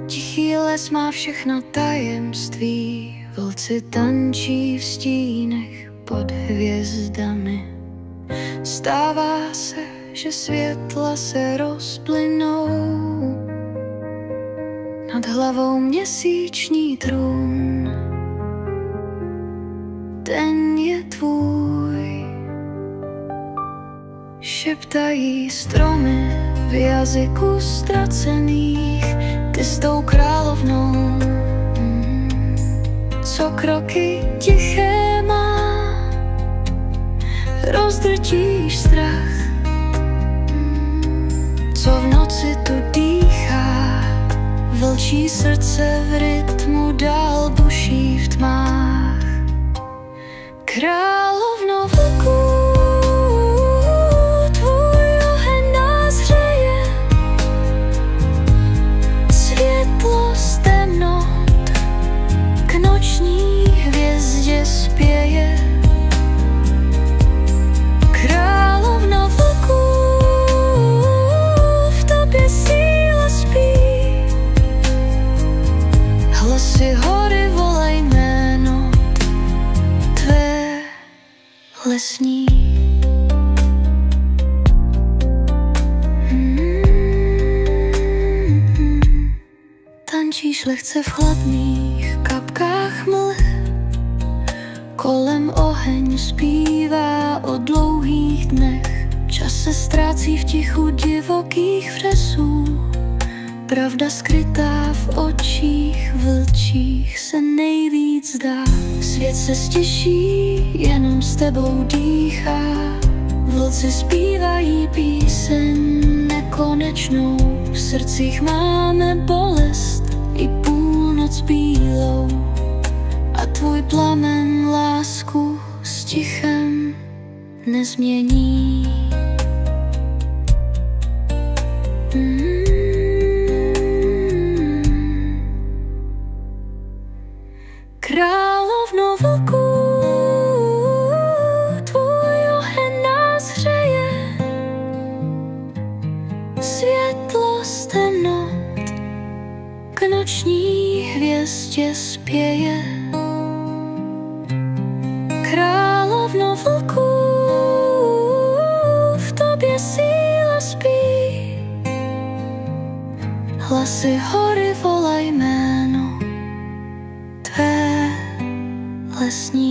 Tichý les má všechno tajemství, vlci tančí v stínech pod hvězdami. Stává se, že světla se rozplynou, nad hlavou měsíční trůn. Ten je tvůj, šeptají stromy v jazyku ztracených. Ty s tou královnou, co kroky tiché má, rozdrtíš strach, co v noci tu dýchá. Vlčí srdce v rytmu dál buší v tmách. Královno vlků, tvůj oheň nás hřeje, světlo z temnot k noční hvězdě spěje. Královno vlků, v tobě síla spí, hlasy hory volej jméno tvé lesní. Tančíš lehce v chladných kapkách mlhy, kolem oheň zpívá o dlouhých dnech. Čas se ztrácí v tichu divokých vřesů, pravda skrytá v očích vlčích se nejvíc zdá. Svět se stěší, jenom s tebou dýchá. Vlci zpívají píseň nekonečnou, v srdcích máme bolest i půlnoc bílou. A tvůj plamen lásku s tichem nezmění. Královno vlků, tvůj oheň nás hřeje, světlo z temnot k noční hvězdě spěje. Královno vlků, v tobě síla spí, hlasy hory volaj jméno tvé lesní.